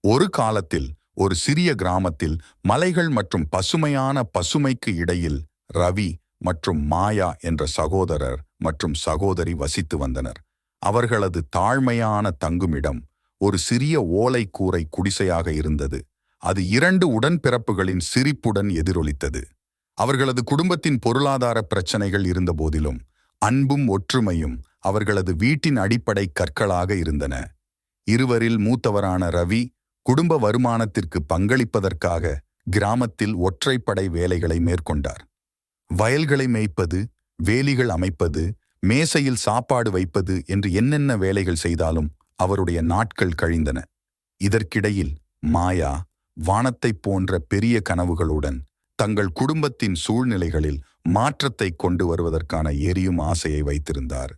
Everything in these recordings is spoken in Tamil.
ஒரு காலத்தில் ஒரு சிறிய கிராமத்தில் மலைகள் மற்றும் பசுமையான பசுமைக்கு இடையில் ரவி மற்றும் மாயா என்ற சகோதரர் மற்றும் சகோதரி வசித்து வந்தனர். அவர்களது தாழ்மையான தங்குமிடம் ஒரு சிறிய ஓலை கூரை குடிசையாக இருந்தது. அது இரண்டு உடன்பிறப்புகளின் சிரிப்புடன் எதிரொலித்தது. அவர்களது குடும்பத்தின் பொருளாதார பிரச்சனைகள் இருந்தபோதிலும் அன்பும் ஒற்றுமையும் அவர்களது வீட்டின் அடிப்படை கற்களாக இருந்தன. இருவரில் மூத்தவரான ரவி குடும்ப வருமானத்திற்கு பங்களிப்பதற்காக கிராமத்தில் ஒற்றைப்படை வேலைகளை மேற்கொண்டார். வயல்களை மேய்ப்பது, வேலிகள் அமைப்பது, மேசையில் சாப்பாடு வைப்பது என்று என்னென்ன வேலைகள் செய்தாலும் அவருடைய நாட்கள் கழிந்தன. இதற்கிடையில் மாயா வானத்தைப் போன்ற பெரிய கனவுகளுடன் தங்கள் குடும்பத்தின் சூழ்நிலைகளில் மாற்றத்தை கொண்டு வருவதற்கான எரியும் ஆசையை வைத்திருந்தார்.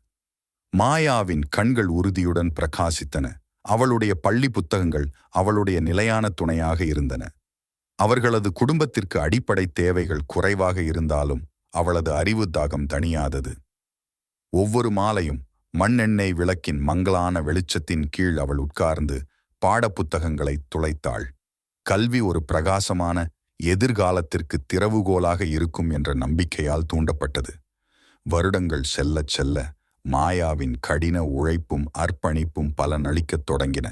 மாயாவின் கண்கள் உறுதியுடன் பிரகாசித்தன. அவளுடைய பள்ளி புத்தகங்கள் அவளுடைய நிலையான துணையாக இருந்தன. அவர்களது குடும்பத்திற்கு அடிப்படை தேவைகள் குறைவாக இருந்தாலும் அவளது அறிவு தாகம் தணியாதது. ஒவ்வொரு மாலையும் மண்ணெண்ணெய் விளக்கின் மங்கலான வெளிச்சத்தின் கீழ் அவள் உட்கார்ந்து பாடப்புத்தகங்களை துளைத்தாள். கல்வி ஒரு பிரகாசமான எதிர்காலத்திற்கு திறவுகோலாக இருக்கும் என்ற நம்பிக்கையால் தூண்டப்பட்டது. வருடங்கள் செல்லச் செல்ல மாயாவின் கடின உழைப்பும் அர்ப்பணிப்பும் பலனளிக்கத் தொடங்கின.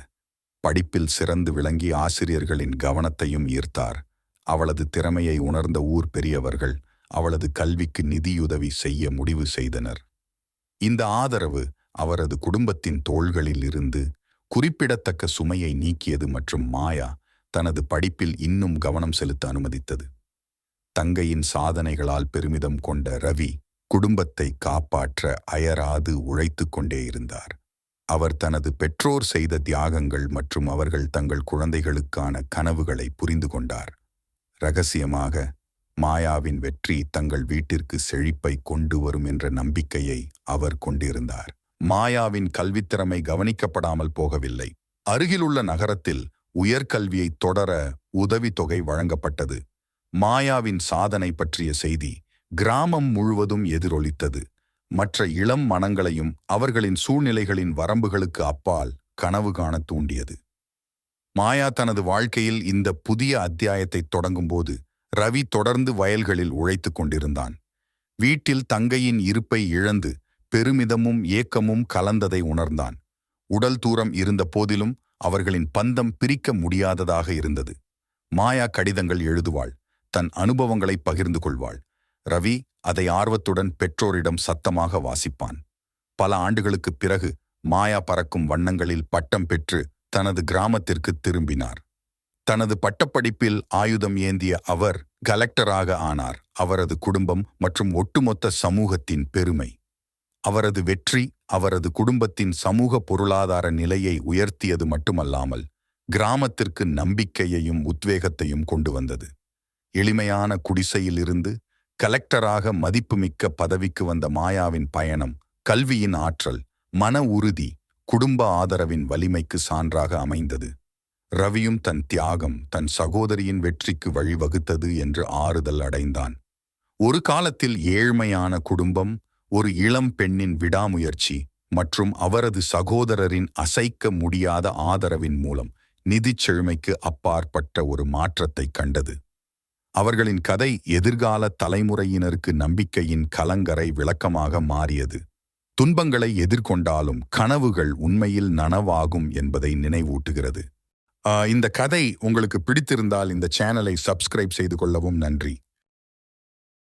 படிப்பில் சிறந்து விளங்கி ஆசிரியர்களின் கவனத்தையும் ஈர்த்தார். அவளது திறமையை உணர்ந்த ஊர் பெரியவர்கள் அவளது கல்விக்கு நிதியுதவி செய்ய முடிவு செய்தனர். இந்த ஆதரவு அவரது குடும்பத்தின் தோள்களில் இருந்து குறிப்பிடத்தக்க சுமையை நீக்கியது மற்றும் மாயா தனது படிப்பில் இன்னும் கவனம் செலுத்த அனுமதித்தது. தங்கையின் சாதனைகளால் பெருமிதம் கொண்ட ரவி குடும்பத்தை காப்பாற்ற அயராது உழைத்து கொண்டே இருந்தார். அவர் தனது பெற்றோர் செய்த தியாகங்கள் மற்றும் அவர்கள் தங்கள் குழந்தைகளுக்கான கனவுகளை புரிந்து கொண்டார். இரகசியமாக மாயாவின் வெற்றி தங்கள் வீட்டிற்கு செழிப்பை கொண்டு வரும் என்ற நம்பிக்கையை அவர் கொண்டிருந்தார். மாயாவின் கல்வித்திறமை கவனிக்கப்படாமல் போகவில்லை. அருகிலுள்ள நகரத்தில் உயர்கல்வியை தொடர உதவித்தொகை வழங்கப்பட்டது. மாயாவின் சாதனை பற்றிய செய்தி கிராமம் முழுவதும் எதிரொலித்தது. மற்ற இளம் மனங்களையும் அவர்களின் சூழ்நிலைகளின் வரம்புகளுக்கு அப்பால் கனவு காண தூண்டியது. மாயா தனது வாழ்க்கையில் இந்த புதிய அத்தியாயத்தை தொடங்கும்போது ரவி தொடர்ந்து வயல்களில் உழைத்து கொண்டிருந்தான். வீட்டில் தங்கையின் இருப்பை இழந்து பெருமிதமும் ஏக்கமும் கலந்ததை உணர்ந்தான். உடல் தூரம் இருந்த போதிலும் அவர்களின் பந்தம் பிரிக்க முடியாததாக இருந்தது. மாயா கடிதங்கள் எழுதுவாள், தன் அனுபவங்களை பகிர்ந்து கொள்வாள். ரவி அதை ஆர்வத்துடன் பெற்றோரிடம் சத்தமாக வாசிப்பான். பல ஆண்டுகளுக்குப் பிறகு மாயா பறக்கும் வண்ணங்களில் பட்டம் பெற்று தனது கிராமத்திற்கு திரும்பினார். தனது பட்டப்படிப்பில் ஆயுதம் ஏந்திய அவர் கலெக்டராக ஆனார். அவரது குடும்பம் மற்றும் ஒட்டுமொத்த சமூகத்தின் பெருமை. அவரது வெற்றி அவரது குடும்பத்தின் சமூக பொருளாதார நிலையை உயர்த்தியது மட்டுமல்லாமல் கிராமத்திற்கு நம்பிக்கையையும் உத்வேகத்தையும் கொண்டு வந்தது. எளிமையான குடிசையிலிருந்து கலெக்டராக மதிப்புமிக்க பதவிக்கு வந்த மாயாவின் பயணம் கல்வியின் ஆற்றல், மன உறுதி, குடும்ப ஆதரவின் வலிமைக்கு சான்றாக அமைந்தது. ரவியும் தன் தியாகம் தன் சகோதரியின் வெற்றிக்கு வழிவகுத்தது என்று ஆறுதல் அடைந்தான். ஒரு காலத்தில் ஏழ்மையான குடும்பம், ஒரு இளம் பெண்ணின் விடாமுயற்சி மற்றும் அவரது சகோதரரின் அசைக்க முடியாத ஆதரவின் மூலம் நிதிச் செழுமைக்கு அப்பாற்பட்ட ஒரு மாற்றத்தை கண்டது. அவர்களின் கதை எதிர்கால தலைமுறையினருக்கு நம்பிக்கையின் கலங்கரை விளக்கமாக மாறியது. துன்பங்களை எதிர்கொண்டாலும் கனவுகள் உண்மையில் நனவாகும் என்பதை நினைவூட்டுகிறது. இந்த கதை உங்களுக்கு பிடித்திருந்தால் இந்த சேனலை சப்ஸ்கிரைப் செய்து கொள்ளவும் நன்றி.